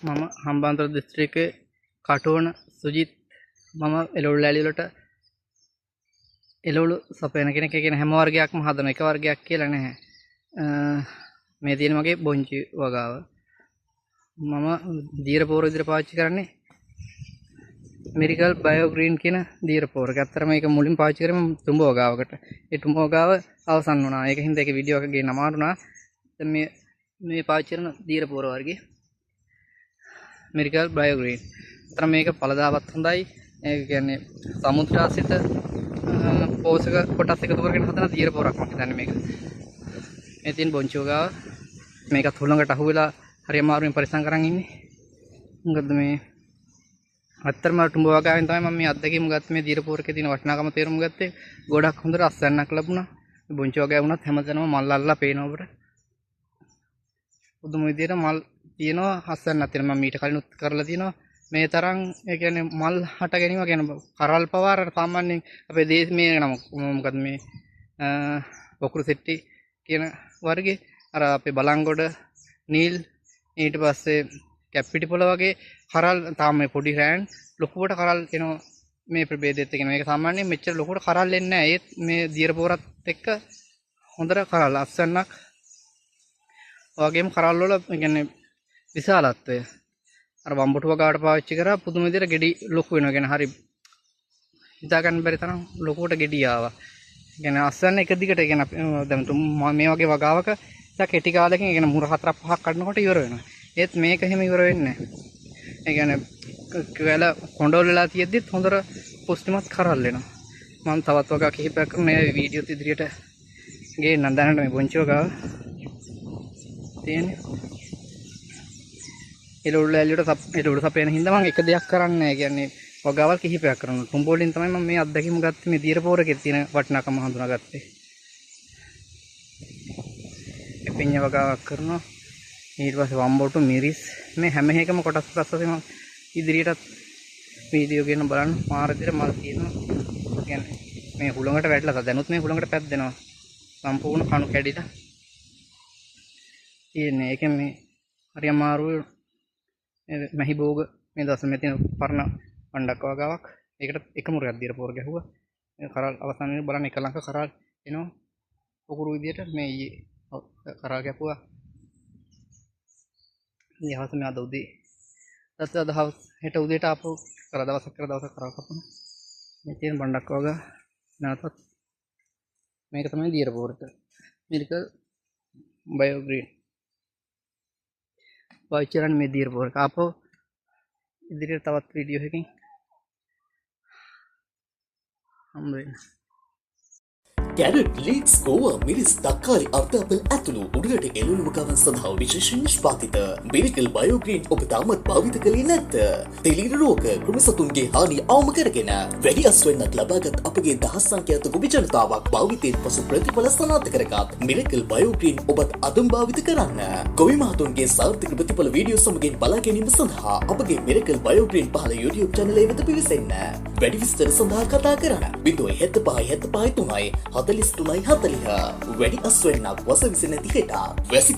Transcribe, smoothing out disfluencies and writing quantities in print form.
මම හම්බන්තොට දිස්ත්‍රික්කයේ කටුවන සුජිත් මම එළවලු ලෑලි වලට එළවලු සපයන කෙනෙක්. ඒ කියන්නේ හැම වර්ගයක්ම හදන එක වර්ගයක් කියලා නැහැ. මේ තියෙන මගේ බොංචි වගාව. මම දීර පෝර විදිහට පාවිච්චි කරන්නේ මිරිකල් බයෝ ග්‍රීන් කියන දීර පෝරක. ඇත්තටම මේක මුලින් පාවිච්චි කරේ මම තුඹ වගාවකට. ඒ තුඹ වගාව අවසන් වුණා. ඒක හින්දා ඒක වීඩියෝ එකක් ගේන්න අමාරු වුණා. දැන් මේ පාවිච්චි කරන දීර පෝර වර්ගය මිරිකල් බයෝ ග්‍රීන්. අතන මේක පළදාවත් හොඳයි. ඒ කියන්නේ සමුද්‍රාසිත පෝෂක කොටස් එකතු කරගෙන හදන දීර පොරක් මම හිතන්නේ මේක. මේ තියෙන බොංචි ගාව මේකත් හුළඟට අහුවෙලා හරි අමාරුවෙන් පරිස්සම් කරන් ඉන්නේ. මොකද මේ අත්තරම තුඹ වගාවෙන් තමයි මම මේ අත්දැකීම ගත්තේ. මේ දීර පොරකේ තියෙන වටිනාකම තේරුම් ගත්තේ. ගොඩක් හොඳට අස්වැන්නක් ලැබුණා. මේ බොංචි වගාව වුණත් හැමතැනම මල් අල්ලලා පේනවා අපිට. පුදුම විදියට මල් තියෙනවා අස්වැන්නක් තියෙනවා. මම ඊට කලින් උත් කරලා තියෙනවා. මේ තරම් ඒ කියන්නේ මල් හට ගැනීම කියන්නේ කරල් පවාර සාමාන්‍යයෙන් අපේ දේශීය නම මොකද මේ වකුරු සෙට්ටි කියන වර්ගේ අර අපේ බලංගොඩ නීල් ඊට පස්සේ කැප්පිටිපොළ වගේ කරල් තාම මේ පොඩි රෑන් ලොකුවට කරල් එනවා මේ ප්‍රභේදෙත් කියන මේක සාමාන්‍යයෙන් මෙච්චර ලොකුවට කරල් එන්නේ නැහැ. ඒත් මේ දියර පොරත් එක්ක හොඳට කරල් අස්වැන්නක් වගේම කරල් වල කියන්නේ විශාලත්වය අර වම්බුටු වගාවට පාවිච්චි කරා පුදුම විදිහට ගෙඩි ලොකු වෙනවා. කියන්නේ හරි හිතා ගන්න බැරි තරම් ලොකුවට ගෙඩි ආවා. කියන්නේ අස්වැන්න එක දිගට කියන්නේ දැන් මේ වගේ වගාවක ඉතින් කෙටි කාලෙකින් කියන්නේ මුර 4-5ක් කඩනකොට ඉවර වෙනවා. ඒත් මේක එහෙම ඉවර වෙන්නේ නැහැ. ඒ කියන්නේ කැල කොණ්ඩවල වෙලා තියෙද්දිත් හොඳට පුෂ්ටිමත් කරල් වෙනවා. මම තවත් වගා කිහිපයක් මේ වීඩියෝත් ඉදිරියට ගේන්නම්. දැනට මේ බොංචි වගාව තියෙන්නේ එළවලු එළවලු සපයන හින්දා මම එක දෙයක් කරන්නේ නැහැ. කියන්නේ වගාවල් කිහිපයක් කරනවා. තුඹ වලින් තමයි මම මේ අත්දැකීම ගත්තේ. මේ දීර පෝරකේ තියෙන වටිනාකම හඳුනාගත්තේ. එපිඤ්ඤ වගාවක් කරනවා. ඊට පස්සේ වම්බොටු මිරිස් මේ හැම එකම කොටස් වශයෙන් මම ඉදිරියටත් වීඩියෝ ගේන බලන්න මාර විදිහට මල් තියෙනවා. කියන්නේ මේ හුළඟට වැටලා දැනුත් මේ හුළඟට පැද්දෙනවා. සම්පූර්ණ කණු කැඩිලා තියෙන්නේ. ඒකෙන් මේ හරි අමාරුයි. මහි භෝග මේ දවස් මේ තියෙන පරණ පණ්ඩක් වගාවක්. ඒකට එක මුරයක් දීර පොර ගැහුවා. මේ කරල් අවසානයේ බලන්න එක ලංක කරල් එනවා. උකුරු විදියට මේ ඊයේ කරල් ගැපුවා. මේ හවස මේ අද උදේ අද හවස හෙට උදේට ආපහු දවසක් කරල් කපන. මේ තියෙන පණ්ඩක් වගා නැවතත් මේක තමයි දීර පොරට මිරිකල් බයෝ ග්‍රීන් පාවිච්චි මේ දීර පොරක. ආපහු ඉදිරියට තවත් වීඩියෝ එකකින් හම්බ වෙන්න. කැරට්, ලීක්ස්, ඕවා, මිරිස්, තක්කාලි, අර්ධාපල් ඇතුළු උඩරට එළවලු වගාවන් සඳහා විශේෂ නිෂ්පාදිත මිරිකල් බයෝ ග්‍රීන් ඔබ තාමත් භාවිත කළේ නැත්ද? තෙලිර රෝග ක්‍රිමිසතුන්ගේ හානිය අවම කරගෙන වැඩි අස්වැන්නක් ලබාගත් අපගේ දහස් සංඛ්‍යාත ගොවි ජනතාවක් භාවිතයෙන් පසු ප්‍රතිඵල සනාථ කරගත් මිරිකල් බයෝ ග්‍රීන් ඔබත් අදම භාවිත කරන්න. ගොවි මහතුන්ගේ සාර්ථක ප්‍රතිඵල වීඩියෝ සමගින් බලා ගැනීම සඳහා අපගේ මිරිකල් බයෝ ග්‍රීන් පහළ YouTube channel එක වෙත පිවිසෙන්න. වැඩි විස්තර සඳහා කතා කරන්න 075 75 3 43 40. වැඩි අස්වැන්නක් වස විස නැති හෙට වැසි